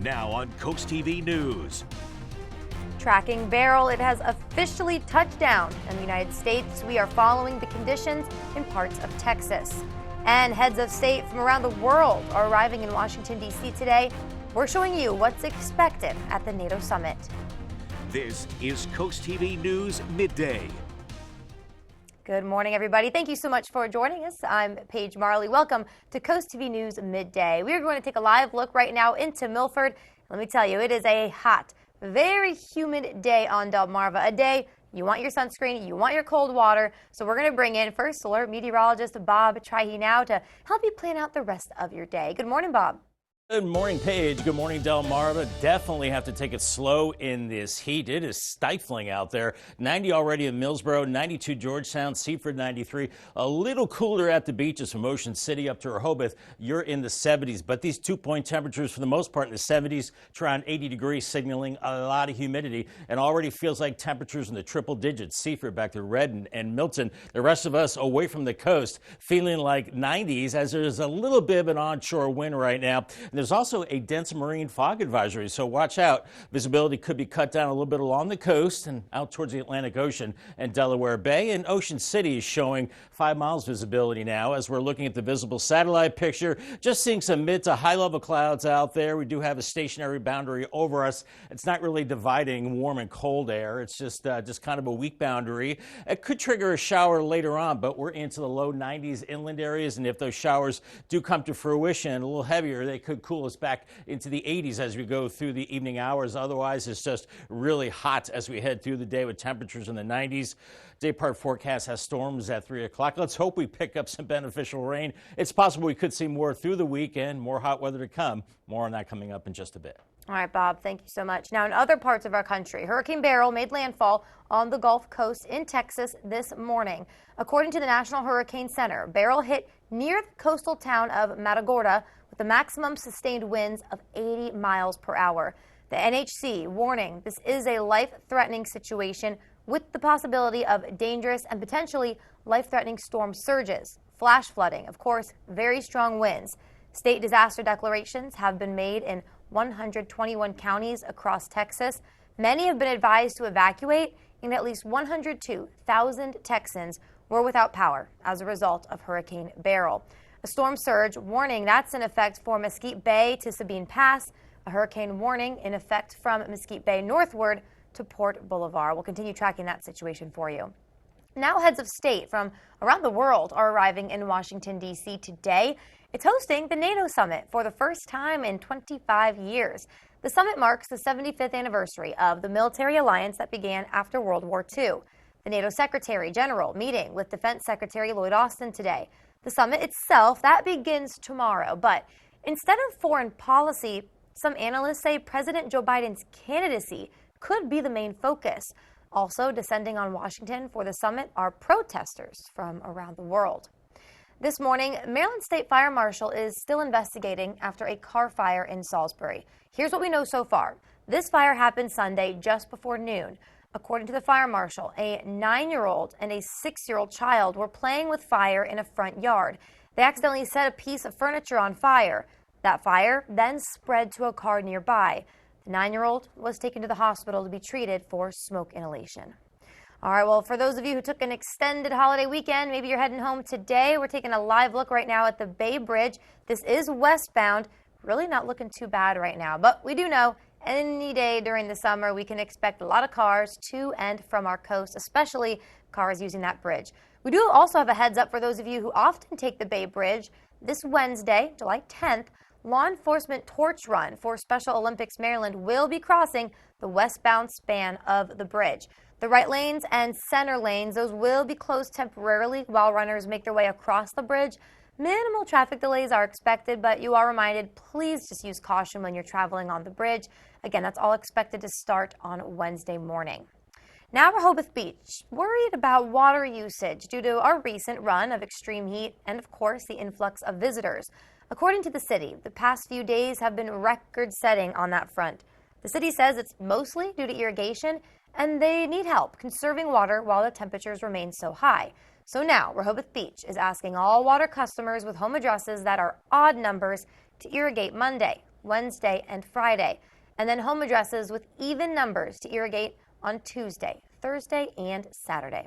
Now on CoastTV News. Tracking Beryl, it has officially touched down in the United States. We are following the conditions in parts of Texas. And heads of state from around the world are arriving in Washington, D.C. today. We're showing you what's expected at the NATO summit. This is CoastTV News Midday. Good morning, everybody. Thank you so much for joining us. I'm Paige Marley. Welcome to CoastTV News Midday. We are going to take a live look right now into Milford. Let me tell you, it is a hot, very humid day on Delmarva. A day you want your sunscreen, you want your cold water. So we're going to bring in First Alert meteorologist Bob Trihey now to help you plan out the rest of your day. Good morning, Bob. Good morning, Paige. Good morning, Delmarva. Definitely have to take it slow in this heat. It is stifling out there. 90 already in Millsboro, 92 Georgetown, Seaford 93. A little cooler at the beaches from Ocean City up to Rehoboth. You're in the 70s, but these dew-point temperatures for the most part in the 70s to around 80 degrees, signaling a lot of humidity, and already feels like temperatures in the triple digits. Seaford back to Red and Milton. The rest of us away from the coast feeling like 90s as there's a little bit of an onshore wind right now. There's also a dense marine fog advisory, so watch out. Visibility could be cut down a little bit along the coast and out towards the Atlantic Ocean and Delaware Bay. And Ocean City is showing 5 miles visibility now as we're looking at the visible satellite picture. Just seeing some mid to high level clouds out there. We do have a stationary boundary over us. It's not really dividing warm and cold air. It's just kind of a weak boundary. It could trigger a shower later on, but we're into the low 90s inland areas. And if those showers do come to fruition, a little heavier, they could cool us back into the 80s as we go through the evening hours. Otherwise, it's just really hot as we head through the day with temperatures in the 90s. Day part forecast has storms at 3 o'clock. Let's hope we pick up some beneficial rain. It's possible we could see more through the weekend, more hot weather to come. More on that coming up in just a bit. All right, Bob, thank you so much. Now, in other parts of our country, Hurricane Beryl made landfall on the Gulf Coast in Texas this morning. According to the National Hurricane Center, Beryl hit near the coastal town of Matagorda with the maximum sustained winds of 80 miles per hour. The NHC warning this is a life-threatening situation with the possibility of dangerous and potentially life-threatening storm surges, flash flooding, of course, very strong winds. State disaster declarations have been made in 121 counties across Texas. Many have been advised to evacuate, and at least 102,000 Texans were without power as a result of Hurricane Beryl. A storm surge warning that's in effect for Mesquite Bay to Sabine Pass. A hurricane warning in effect from Mesquite Bay northward to Port Boulevard. We'll continue tracking that situation for you. Now heads of state from around the world are arriving in Washington, D.C. today. It's hosting the NATO summit for the first time in 25 years. The summit marks the 75th anniversary of the military alliance that began after World War II. The NATO Secretary General meeting with Defense Secretary Lloyd Austin today. The summit itself, that begins tomorrow. But instead of foreign policy, some analysts say President Joe Biden's candidacy could be the main focus. Also descending on Washington for the summit are protesters from around the world. This morning, Maryland State Fire Marshal is still investigating after a car fire in Salisbury. Here's what we know so far. This fire happened Sunday just before noon. According to the fire marshal, a 9-year-old and a 6-year-old child were playing with fire in a front yard. They accidentally set a piece of furniture on fire. That fire then spread to a car nearby. The 9-year-old was taken to the hospital to be treated for smoke inhalation. All right, well, for those of you who took an extended holiday weekend, maybe you're heading home today. We're taking a live look right now at the Bay Bridge. This is westbound. Really not looking too bad right now, but we do know any day during the summer we can expect a lot of cars to and from our coast, especially cars using that bridge. We do also have a heads up for those of you who often take the Bay Bridge. This Wednesday, July 10th, law enforcement torch run for Special Olympics Maryland will be crossing the westbound span of the bridge. The right lanes and center lanes, those will be closed temporarily while runners make their way across the bridge. Minimal traffic delays are expected, but you are reminded, please just use caution when you're traveling on the bridge. Again, that's all expected to start on Wednesday morning. Now Rehoboth Beach, worried about water usage due to our recent run of extreme heat and, of course, the influx of visitors. According to the city, the past few days have been record-setting on that front. The city says it's mostly due to irrigation, and they need help conserving water while the temperatures remain so high. So now Rehoboth Beach is asking all water customers with home addresses that are odd numbers to irrigate Monday. Wednesday, and Friday. And then home addresses with even numbers to irrigate on Tuesday, Thursday, and Saturday.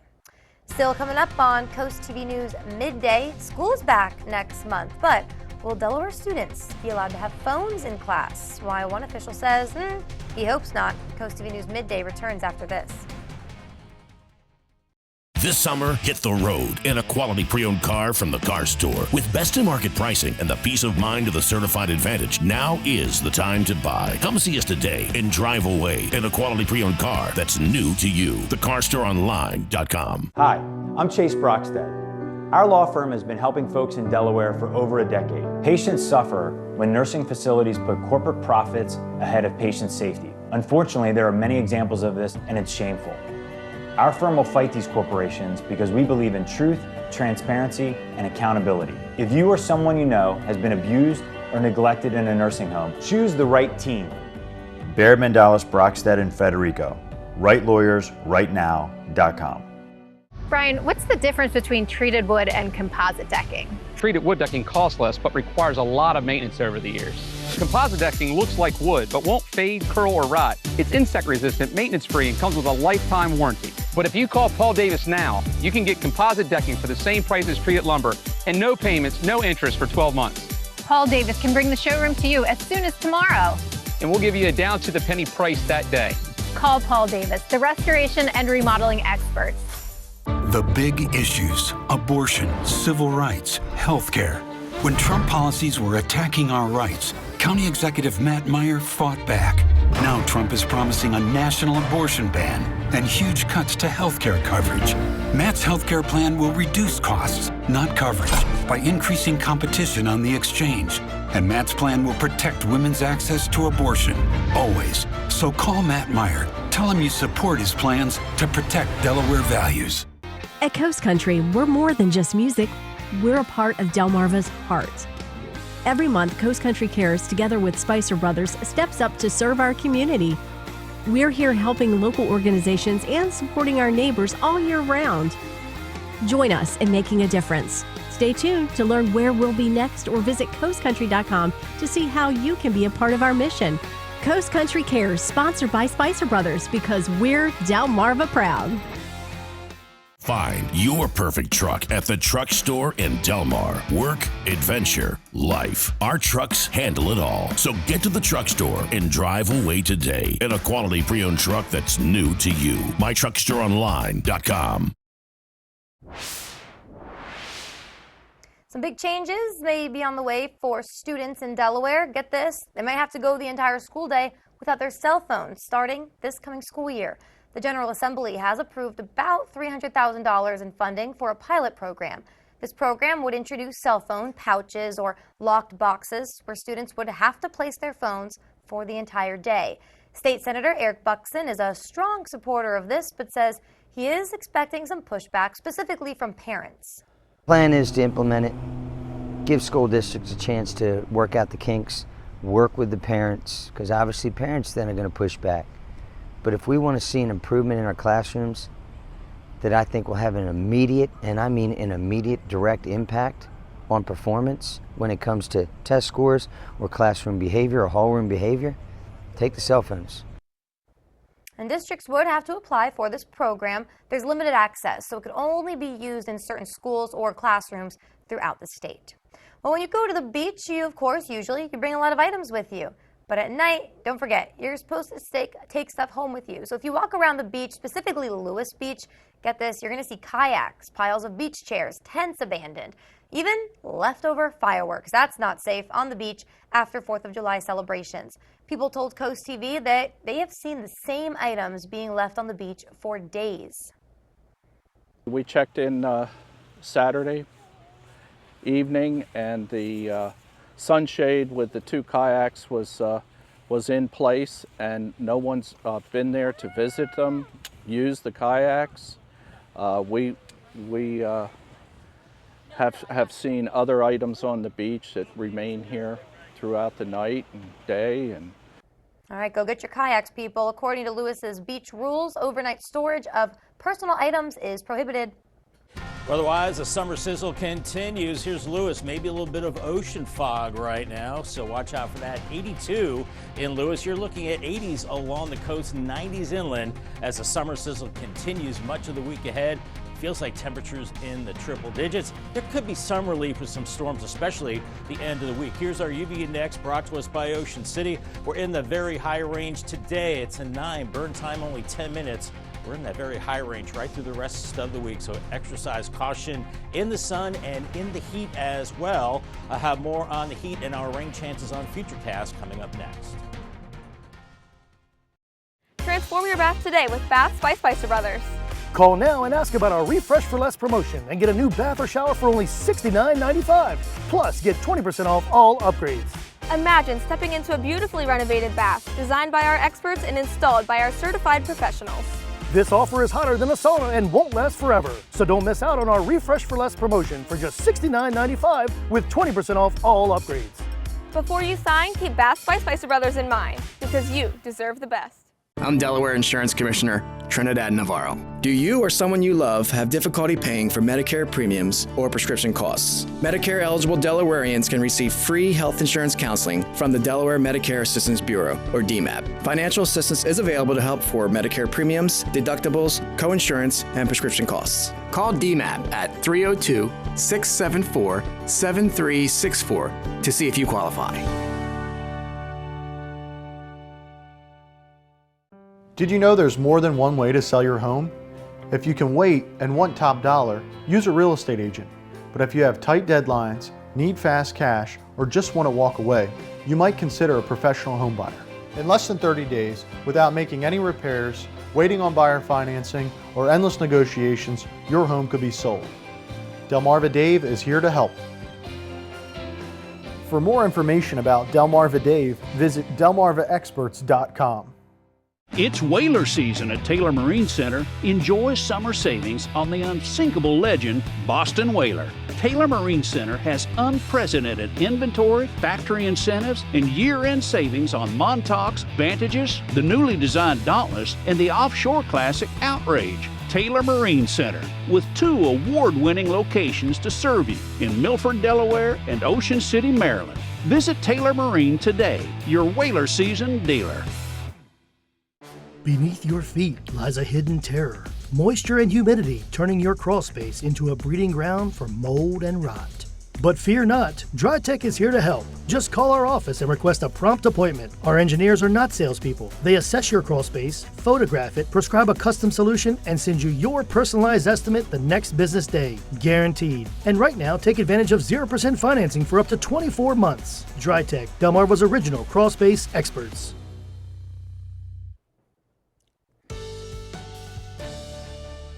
Still coming up on Coast TV News Midday, school's back next month, but will Delaware students be allowed to have phones in class? Why one official says he hopes not. Coast TV News Midday returns after this. This summer, hit the road in a quality pre-owned car from the Car Store. With best-in-market pricing and the peace of mind of the Certified Advantage, now is the time to buy. Come see us today and drive away in a quality pre-owned car that's new to you. TheCarStoreOnline.com. Hi, I'm Chase Brockstead. Our law firm has been helping folks in Delaware for over a decade. Patients suffer when nursing facilities put corporate profits ahead of patient safety. Unfortunately, there are many examples of this, and it's shameful. Our firm will fight these corporations because we believe in truth, transparency, and accountability. If you or someone you know has been abused or neglected in a nursing home, choose the right team. Baird, Mandalis, Brockstead, and Federico. WriteLawyersRightNow.com. Brian, what's the difference between treated wood and composite decking? Treated wood decking costs less but requires a lot of maintenance over the years. Composite decking looks like wood but won't fade, curl, or rot. It's insect resistant, maintenance free, and comes with a lifetime warranty. But if you call Paul Davis now, you can get composite decking for the same price as treated lumber and no payments, no interest for 12 months. Paul Davis can bring the showroom to you as soon as tomorrow. And we'll give you a down to the penny price that day. Call Paul Davis, the restoration and remodeling experts. The big issues: abortion, civil rights, healthcare. When Trump policies were attacking our rights, County Executive Matt Meyer fought back. Now Trump is promising a national abortion ban and huge cuts to healthcare coverage. Matt's healthcare plan will reduce costs, not coverage, by increasing competition on the exchange. And Matt's plan will protect women's access to abortion, always. So call Matt Meyer. Tell him you support his plans to protect Delaware values. At Coast Country, we're more than just music. We're a part of Delmarva's heart. Every month, Coast Country Cares, together with Spicer Brothers, steps up to serve our community. We're here helping local organizations and supporting our neighbors all year round. Join us in making a difference. Stay tuned to learn where we'll be next or visit coastcountry.com to see how you can be a part of our mission. Coast Country Cares, sponsored by Spicer Brothers, because we're Delmarva proud. Find your perfect truck at the Truck Store in Delmar. Work, adventure, life. Our trucks handle it all. So get to the Truck Store and drive away today in a quality pre-owned truck that's new to you. MyTruckStoreOnline.com. Some big changes may be on the way for students in Delaware. Get this, they might have to go the entire school day without their cell phones starting this coming school year. The General Assembly has approved about $300,000 in funding for a pilot program. This program would introduce cell phone pouches or locked boxes where students would have to place their phones for the entire day. State Senator Eric Buxton is a strong supporter of this, but says he is expecting some pushback, specifically from parents. Plan is to implement it, give school districts a chance to work out the kinks, work with the parents, because obviously parents then are going to push back. But if we want to see an improvement in our classrooms that I think will have an immediate, and I mean an immediate direct impact on performance when it comes to test scores or classroom behavior or hallroom behavior, take the cell phones. And districts would have to apply for this program. There's limited access, so it could only be used in certain schools or classrooms throughout the state. Well, when you go to the beach, you, of course, usually you bring a lot of items with you. But at night, don't forget, you're supposed to take stuff home with you. So if you walk around the beach, specifically Lewis Beach, get this, you're going to see kayaks, piles of beach chairs, tents abandoned, even leftover fireworks. That's not safe on the beach after 4th of July celebrations. People told Coast TV that they have seen the same items being left on the beach for days. We checked in Saturday evening, and the sunshade with the 2 kayaks was in place, and no one's been there to visit them, use the kayaks. We have seen other items on the beach that remain here throughout the night and day. And all right, go get your kayaks, people. According to Lewis's beach rules, overnight storage of personal items is prohibited. Otherwise, the summer sizzle continues. Here's Lewis. Maybe a little bit of ocean fog right now, so watch out for that. 82 in Lewis. You're looking at 80s along the coast, 90s inland as the summer sizzle continues much of the week ahead. Feels like temperatures in the triple digits. There could be some relief with some storms, especially the end of the week. Here's our UV index brought to us by Ocean City. We're in the very high range today. It's a 9. Burn time only 10 minutes. We're in that very high range right through the rest of the week, so exercise caution in the sun and in the heat as well. I'll have more on the heat and our rain chances on Futurecast coming up next. Transform your bath today with baths by Spicer Brothers. Call now and ask about our Refresh for Less promotion and get a new bath or shower for only $69.95. Plus, get 20% off all upgrades. Imagine stepping into a beautifully renovated bath designed by our experts and installed by our certified professionals. This offer is hotter than a sauna and won't last forever. So don't miss out on our Refresh for Less promotion for just $69.95 with 20% off all upgrades. Before you sign, keep Baths by Spicer Brothers in mind, because you deserve the best. I'm Delaware Insurance Commissioner Trinidad Navarro. Do you or someone you love have difficulty paying for Medicare premiums or prescription costs? Medicare eligible Delawareans can receive free health insurance counseling from the Delaware Medicare Assistance Bureau, or DMAB. Financial assistance is available to help for Medicare premiums, deductibles, coinsurance, and prescription costs. Call DMAB at 302-674-7364 to see if you qualify. Did you know there's more than one way to sell your home? If you can wait and want top dollar, use a real estate agent. But if you have tight deadlines, need fast cash, or just want to walk away, you might consider a professional home buyer. In less than 30 days, without making any repairs, waiting on buyer financing, or endless negotiations, your home could be sold. Delmarva Dave is here to help. For more information about Delmarva Dave, visit delmarvaexperts.com. It's whaler season at Taylor Marine Center. Enjoy summer savings on the unsinkable legend, Boston Whaler. Taylor Marine Center has unprecedented inventory, factory incentives, and year-end savings on Montauk's Vantages, the newly designed Dauntless, and the offshore classic Outrage. Taylor Marine Center, with 2 award-winning locations to serve you in Milford, Delaware, and Ocean City, Maryland. Visit Taylor Marine today, your whaler season dealer. Beneath your feet lies a hidden terror. Moisture and humidity turning your crawl space into a breeding ground for mold and rot. But fear not, DryTech is here to help. Just call our office and request a prompt appointment. Our engineers are not salespeople. They assess your crawl space, photograph it, prescribe a custom solution, and send you your personalized estimate the next business day. Guaranteed. And right now, take advantage of 0% financing for up to 24 months. DryTech, Delmarva's original crawl space experts.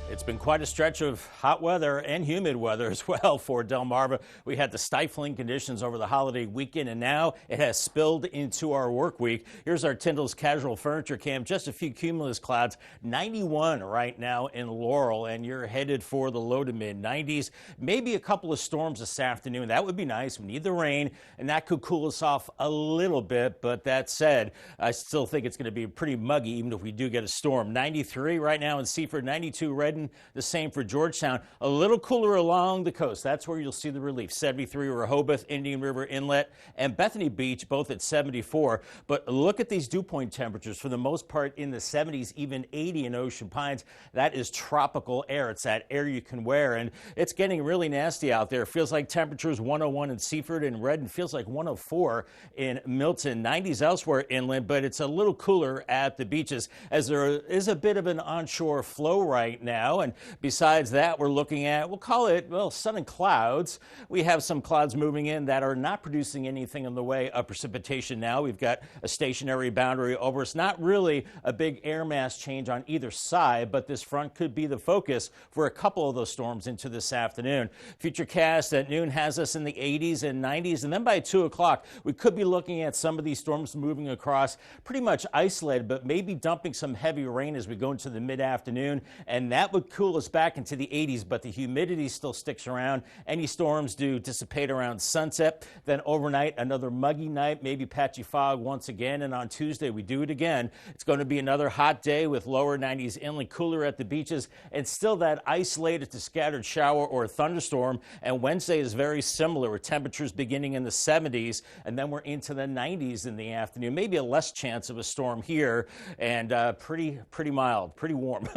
It's been quite a stretch of hot weather and humid weather as well for Delmarva. We had the stifling conditions over the holiday weekend, and now it has spilled into our work week. Here's our Tyndall's Casual Furniture Cam. Just a few cumulus clouds, 91 right now in Laurel, and you're headed for the low to mid 90s. Maybe a couple of storms this afternoon. That would be nice. We need the rain, and that could cool us off a little bit. But that said, I still think it's going to be pretty muggy even if we do get a storm. 93 right now in Seaford, 92 Redden. The same for Georgetown. A little cooler along the coast. That's where you'll see the relief. 73 Rehoboth, Indian River Inlet, and Bethany Beach, both at 74. But look at these dew point temperatures. For the most part in the 70s, even 80 in Ocean Pines. That is tropical air. It's that air you can wear. And it's getting really nasty out there. Feels like temperatures 101 in Seaford and Redden. Feels like 104 in Milton. 90s elsewhere inland, but it's a little cooler at the beaches as there is a bit of an onshore flow right now. And besides that, we're looking at, we'll call it, well, sun and clouds. We have some clouds moving in that are not producing anything in the way of precipitation now. We've got a stationary boundary over. It's not really a big air mass change on either side, but this front could be the focus for a couple of those storms into this afternoon. Futurecast at noon has us in the 80s and 90s, and then by 2 o'clock, we could be looking at some of these storms moving across, pretty much isolated, but maybe dumping some heavy rain as we go into the mid-afternoon, and that would cool us back into the 80s, but the humidity still sticks around. Any storms do dissipate around sunset. Then overnight, another muggy night, maybe patchy fog once again. And on Tuesday, we do it again. It's going to be another hot day with lower 90s inland, cooler at the beaches, and still that isolated to scattered shower or thunderstorm. And Wednesday is very similar, with temperatures beginning in the 70s, and then we're into the 90s in the afternoon. Maybe a less chance of a storm here, and pretty mild, pretty warm.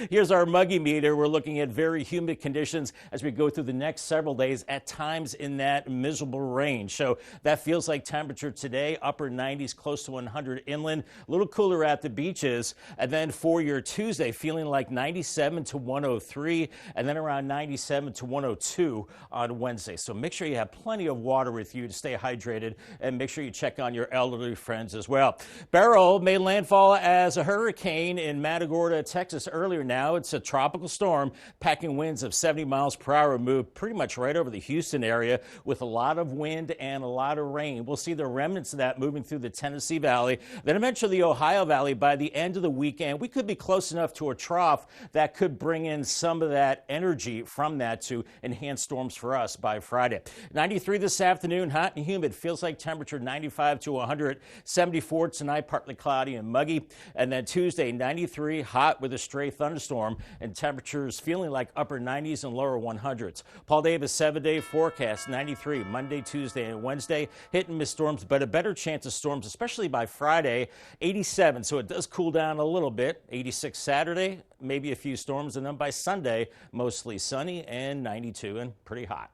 Here's our muggy meter. We're looking at very humid conditions as we go through the next several days, at times in that miserable range. So that feels like temperature today, upper 90s, close to 100 inland, a little cooler at the beaches. And then for your Tuesday, feeling like 97 to 103, and then around 97 to 102 on Wednesday. So make sure you have plenty of water with you to stay hydrated, and make sure you check on your elderly friends as well. Beryl made landfall as a hurricane in Matagorda, Texas earlier. Now it's a tropical storm, packing winds of 70 miles per hour, moved pretty much right over the Houston area with a lot of wind and a lot of rain. We'll see the remnants of that moving through the Tennessee Valley, then eventually the Ohio Valley by the end of the weekend. We could be close enough to a trough that could bring in some of that energy from that to enhance storms for us by Friday. 93 this afternoon, hot and humid. Feels like temperature 95 to 100. 74 tonight, partly cloudy and muggy. And then Tuesday, 93, hot with a stray thunderstorm, and temperatures feeling like upper 90s and lower 100s. Paul Davis 7-day forecast, 93 Monday, Tuesday, and Wednesday. Hit and miss storms, but a better chance of storms, especially by Friday. 87, so it does cool down a little bit. 86 Saturday, maybe a few storms, and then by Sunday, mostly sunny and 92 and pretty hot.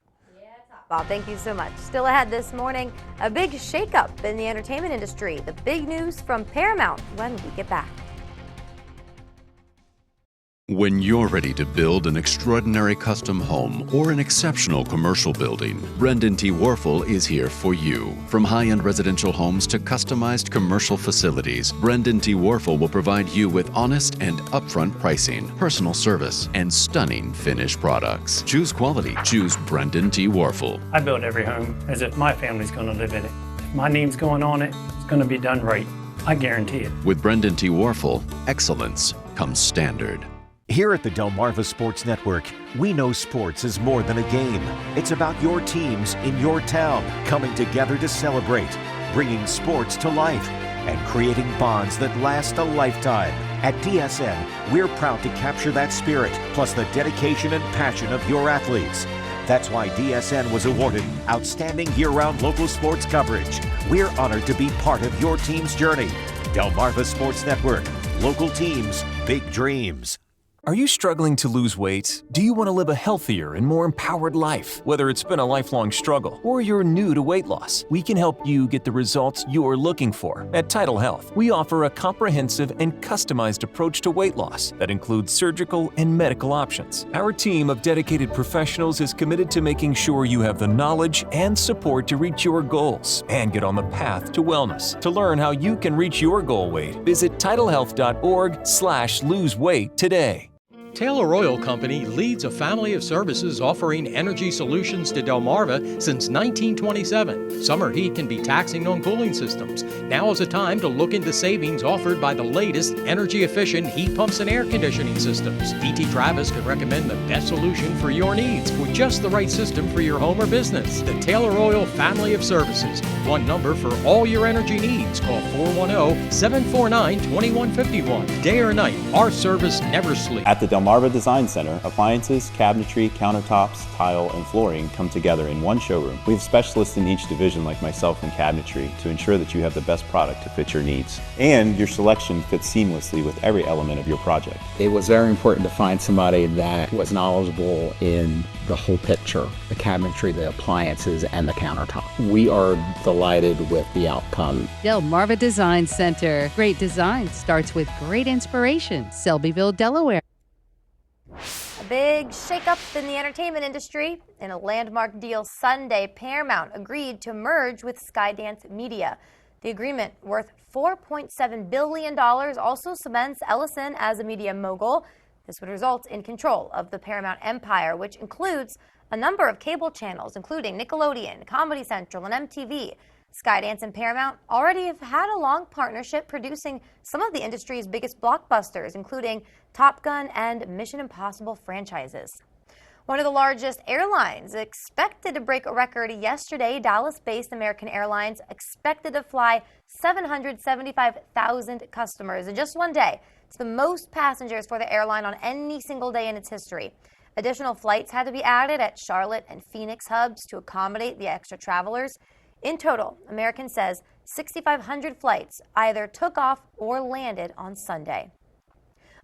Bob, thank you so much. Still ahead this morning, a big shakeup in the entertainment industry. The big news from Paramount when we get back. When you're ready to build an extraordinary custom home or an exceptional commercial building, Brendan T. Warfel is here for you. From high-end residential homes to customized commercial facilities, Brendan T. Warfel will provide you with honest and upfront pricing, personal service, and stunning finished products. Choose quality. Choose Brendan T. Warfel. I build every home as if my family's going to live in it. If my name's going on it, it's going to be done right. I guarantee it. With Brendan T. Warfel, excellence comes standard. Here at the Delmarva Sports Network, we know sports is more than a game. It's about your teams in your town coming together to celebrate, bringing sports to life, and creating bonds that last a lifetime. At DSN, we're proud to capture that spirit, plus the dedication and passion of your athletes. That's why DSN was awarded Outstanding Year-Round Local Sports Coverage. We're honored to be part of your team's journey. Delmarva Sports Network, local teams, big dreams. Are you struggling to lose weight? Do you want to live a healthier and more empowered life? Whether it's been a lifelong struggle or you're new to weight loss, we can help you get the results you're looking for. At Tidal Health, we offer a comprehensive and customized approach to weight loss that includes surgical and medical options. Our team of dedicated professionals is committed to making sure you have the knowledge and support to reach your goals and get on the path to wellness. To learn how you can reach your goal weight, visit tidalhealth.org/loseweight today. Taylor Oil Company leads a family of services offering energy solutions to Delmarva since 1927. Summer heat can be taxing on cooling systems. Now is the time to look into savings offered by the latest energy-efficient heat pumps and air conditioning systems. DT Travis can recommend the best solution for your needs with just the right system for your home or business. The Taylor Oil family of services. One number for all your energy needs. Call 410-749-2151. Day or night, our service never sleeps. At the Delmarva Design Center, appliances, cabinetry, countertops, tile, and flooring come together in one showroom. We have specialists in each division like myself in cabinetry to ensure that you have the best product to fit your needs. And your selection fits seamlessly with every element of your project. It was very important to find somebody that was knowledgeable in the whole picture, the cabinetry, the appliances, and the countertop. We are delighted with the outcome. Delmarva Design Center. Great design starts with great inspiration. Selbyville, Delaware. A big shakeup in the entertainment industry. In a landmark deal Sunday, Paramount agreed to merge with Skydance Media. The agreement, worth $4.7 billion, also cements Ellison as a media mogul. This would result in control of the Paramount empire, which includes a number of cable channels, including Nickelodeon, Comedy Central, and MTV. Skydance and Paramount already have had a long partnership producing some of the industry's biggest blockbusters, including Top Gun and Mission Impossible franchises. One of the largest airlines expected to break a record yesterday. Dallas-based American Airlines expected to fly 775,000 customers in just one day. It's the most passengers for the airline on any single day in its history. Additional flights had to be added at Charlotte and Phoenix hubs to accommodate the extra travelers. In total, American says 6,500 flights either took off or landed on Sunday.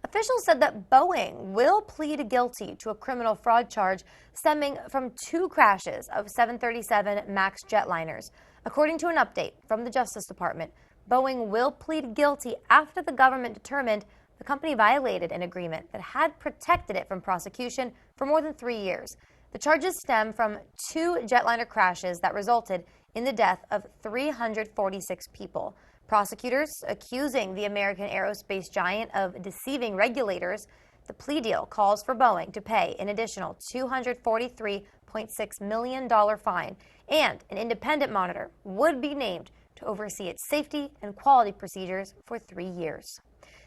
Officials said that Boeing will plead guilty to a criminal fraud charge stemming from 2 crashes of 737 MAX jetliners. According to an update from the Justice Department, Boeing will plead guilty after the government determined the company violated an agreement that had protected it from prosecution for more than 3 years. The charges stem from 2 jetliner crashes that resulted in the death of 346 people. Prosecutors accusing the American aerospace giant of deceiving regulators. The plea deal calls for Boeing to pay an additional $243.6 million fine, and an independent monitor would be named to oversee its safety and quality procedures for 3 years.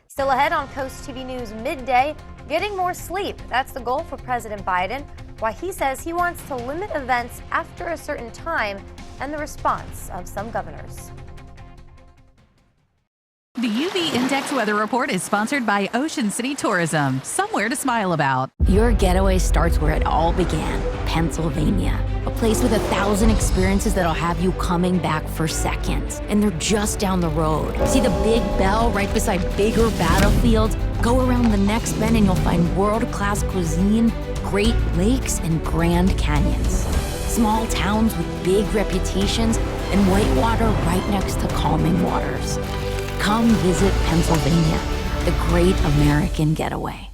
Still ahead on Coast TV News Midday, getting more sleep. That's the goal for President Biden. Why he says he wants to limit events after a certain time, and the response of some governors. The UV Index Weather Report is sponsored by Ocean City Tourism. Somewhere to smile about. Your getaway starts where it all began, Pennsylvania. A place with 1,000 experiences that'll have you coming back for seconds. And they're just down the road. See the Big Bell right beside bigger battlefields? Go around the next bend and you'll find world-class cuisine, Great Lakes, and Grand Canyons. Small towns with big reputations and whitewater right next to calming waters. Come visit Pennsylvania, the great American getaway.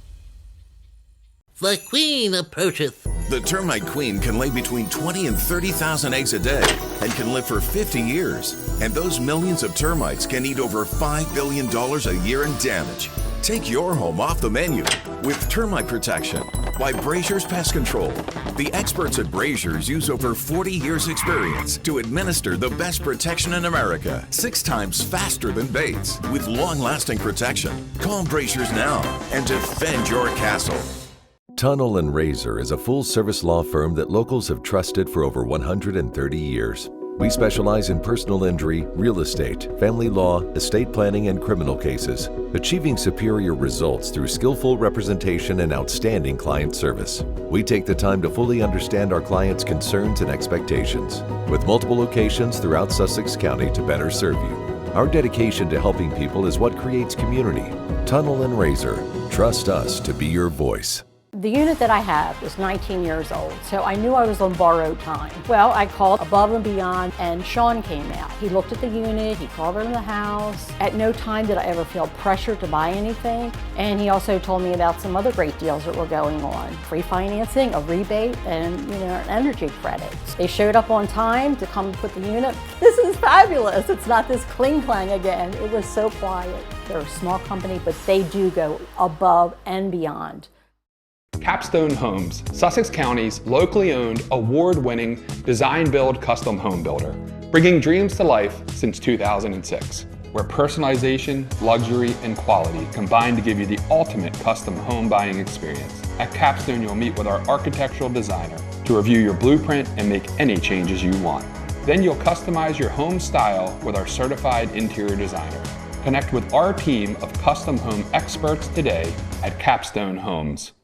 The queen approacheth. The termite queen can lay between 20 and 30,000 eggs a day and can live for 50 years. And those millions of termites can eat over $5 billion a year in damage. Take your home off the menu with termite protection by Brazier's Pest Control. The experts at Brazier's use over 40 years experience to administer the best protection in America, 6 times faster than Bates, with long-lasting protection. Call Brazier's now and defend your castle. Tunnel & Razor is a full-service law firm that locals have trusted for over 130 years. We specialize in personal injury, real estate, family law, estate planning, and criminal cases, achieving superior results through skillful representation and outstanding client service. We take the time to fully understand our clients' concerns and expectations, with multiple locations throughout Sussex County to better serve you. Our dedication to helping people is what creates community. Tunnel & Razor. Trust us to be your voice. The unit that I have is 19 years old, so I knew I was on borrowed time. Well, I called Above and Beyond, and Sean came out. He looked at the unit, he called around the house. At no time did I ever feel pressure to buy anything, and he also told me about some other great deals that were going on. Free financing, a rebate, and an energy credit. They showed up on time to come put the unit. This is fabulous. It's not this cling-clang again. It was so quiet. They're a small company, but they do go above and beyond. Capstone Homes, Sussex County's locally owned, award-winning design-build custom home builder, bringing dreams to life since 2006, where personalization, luxury, and quality combine to give you the ultimate custom home buying experience. At Capstone, you'll meet with our architectural designer to review your blueprint and make any changes you want. Then you'll customize your home style with our certified interior designer. Connect with our team of custom home experts today at Capstone Homes.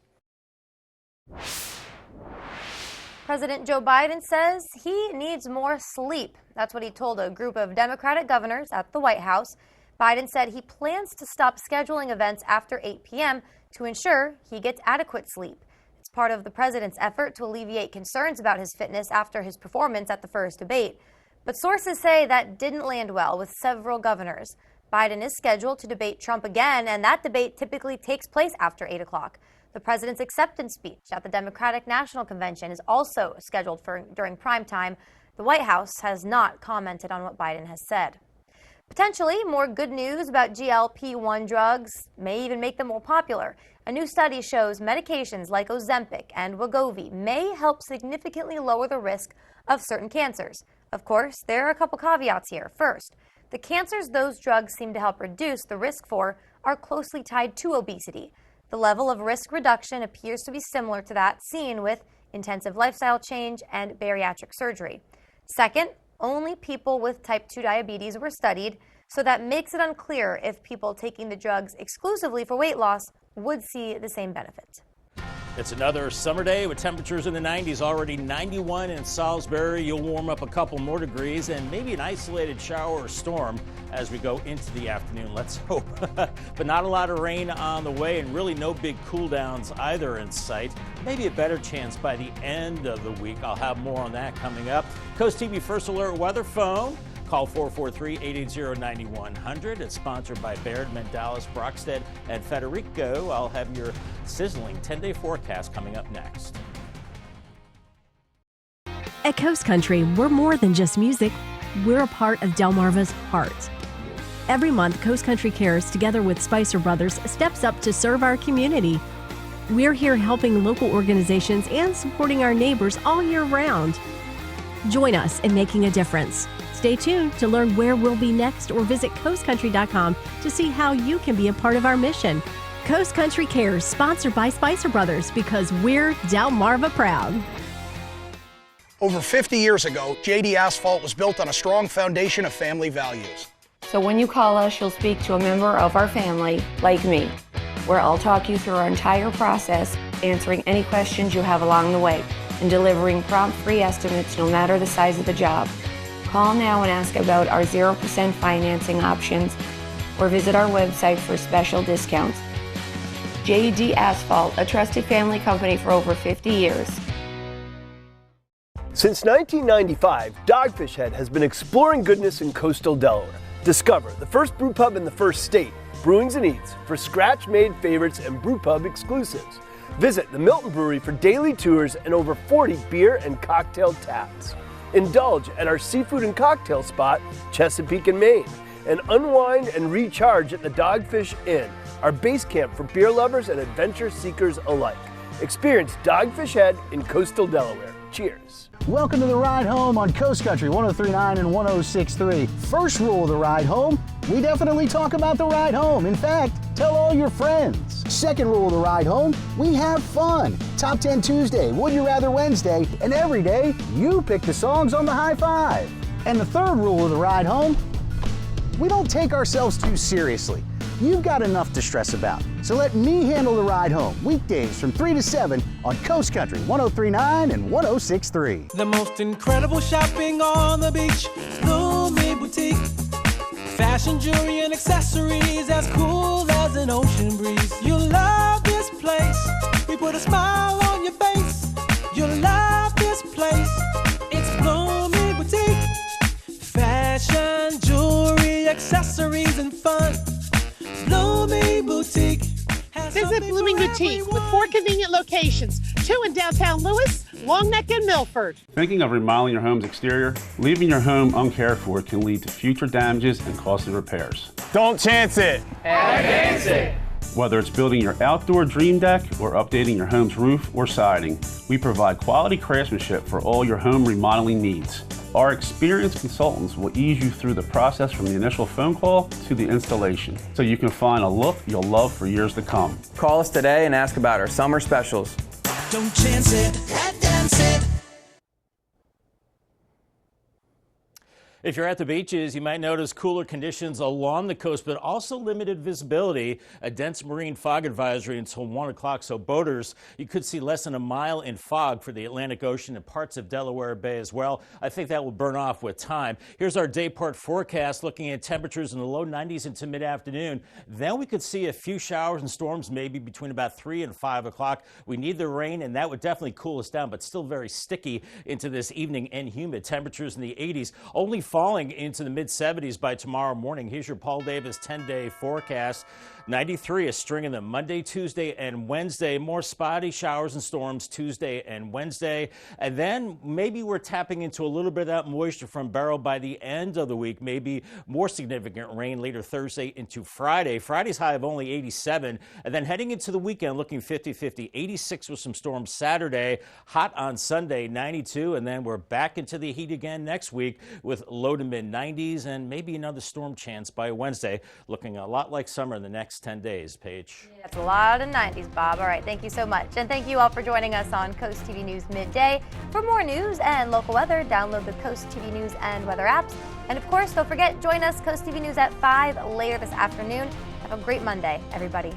President Joe Biden says he needs more sleep. That's what he told a group of Democratic governors at the White House. Biden said he plans to stop scheduling events after 8 p.m. to ensure he gets adequate sleep. It's part of the president's effort to alleviate concerns about his fitness after his performance at the first debate. But sources say that didn't land well with several governors. Biden is scheduled to debate Trump again, and that debate typically takes place after 8 o'clock. The president's acceptance speech at the Democratic National Convention is also scheduled for during prime time. The White House has not commented on what Biden has said. Potentially, more good news about GLP-1 drugs may even make them more popular. A new study shows medications like Ozempic and Wegovy may help significantly lower the risk of certain cancers. Of course, there are a couple caveats here. First, the cancers those drugs seem to help reduce the risk for are closely tied to obesity. The level of risk reduction appears to be similar to that seen with intensive lifestyle change and bariatric surgery. Second, only people with type 2 diabetes were studied, so that makes it unclear if people taking the drugs exclusively for weight loss would see the same benefit. It's another summer day with temperatures in the 90s, already 91 in Salisbury. You'll warm up a couple more degrees and maybe an isolated shower or storm as we go into the afternoon. Let's hope. But not a lot of rain on the way and really no big cool downs either in sight. Maybe a better chance by the end of the week. I'll have more on that coming up. Coast TV First Alert weather phone. Call 443-880-9100. It's sponsored by Baird, Mendalis, Brockstead, and Federico. I'll have your sizzling 10-day forecast coming up next. At Coast Country, we're more than just music. We're a part of Delmarva's heart. Every month, Coast Country Cares, together with Spicer Brothers, steps up to serve our community. We're here helping local organizations and supporting our neighbors all year round. Join us in making a difference. Stay tuned to learn where we'll be next or visit coastcountry.com to see how you can be a part of our mission. Coast Country Cares, sponsored by Spicer Brothers, because we're Delmarva proud. Over 50 years ago, JD Asphalt was built on a strong foundation of family values. So when you call us, you'll speak to a member of our family, like me, where I'll talk you through our entire process, answering any questions you have along the way, and delivering prompt free estimates no matter the size of the job. Call now and ask about our 0% financing options or visit our website for special discounts. JD Asphalt, a trusted family company for over 50 years. Since 1995, Dogfish Head has been exploring goodness in coastal Delaware. Discover the first brew pub in the first state, Brewings and Eats, for scratch-made favorites and brew pub exclusives. Visit the Milton Brewery for daily tours and over 40 beer and cocktail taps. Indulge at our seafood and cocktail spot, Chesapeake and Maine, and unwind and recharge at the Dogfish Inn, our base camp for beer lovers and adventure seekers alike. Experience Dogfish Head in coastal Delaware. Cheers. Welcome to the Ride Home on Coast Country 103.9 and 106.3. First rule of the ride home, we definitely talk about the ride home. In fact, tell all your friends. Second rule of the ride home, we have fun. Top 10 Tuesday, Would You Rather Wednesday, and every day, you pick the songs on the High Five. And the third rule of the ride home, we don't take ourselves too seriously. You've got enough to stress about. So let me handle the ride home, weekdays from 3 to 7 on Coast Country 103.9 and 106.3. The most incredible shopping on the beach, Bloomy Boutique. Fashion, jewelry, and accessories as cool as an ocean breeze. You'll love this place. We put a smile on your face. You'll love this place. It's Bloomy Boutique. Fashion, jewelry, accessories, and fun. Bloomy Boutique. Visit Blooming Boutique with 4 convenient locations, 2 in downtown Lewis, Long Neck, and Milford. Thinking of remodeling your home's exterior? Leaving your home uncared for can lead to future damages and costly repairs. Don't chance it. Advance it. Whether it's building your outdoor dream deck or updating your home's roof or siding, we provide quality craftsmanship for all your home remodeling needs. Our experienced consultants will ease you through the process from the initial phone call to the installation, so you can find a look you'll love for years to come. Call us today and ask about our summer specials. Don't chance it, advance it. If you're at the beaches, you might notice cooler conditions along the coast, but also limited visibility. A dense marine fog advisory until 1 o'clock, so boaters, you could see less than a mile in fog for the Atlantic Ocean and parts of Delaware Bay as well. I think that will burn off with time. Here's our day-part forecast, looking at temperatures in the low 90s into mid-afternoon. Then we could see a few showers and storms maybe between about 3 and 5 o'clock. We need the rain, and that would definitely cool us down, but still very sticky into this evening and humid. Temperatures in the 80s. Only falling into the mid-70s by tomorrow morning. Here's your Paul Davis 10-day forecast. 93, a string of them Monday, Tuesday, and Wednesday. More spotty showers and storms Tuesday and Wednesday. And then maybe we're tapping into a little bit of that moisture from Beryl by the end of the week. Maybe more significant rain later Thursday into Friday. Friday's high of only 87. And then heading into the weekend, looking 50-50. 86 with some storms Saturday. Hot on Sunday, 92. And then we're back into the heat again next week with low to mid 90s and maybe another storm chance by Wednesday. Looking a lot like summer in the next 10 days, Paige. That's a lot of 90s, Bob. All right, thank you so much. And thank you all for joining us on Coast TV News Midday. For more news and local weather, download the Coast TV News and weather apps. And of course, don't forget, join us Coast TV News at 5 later this afternoon. Have a great Monday, everybody.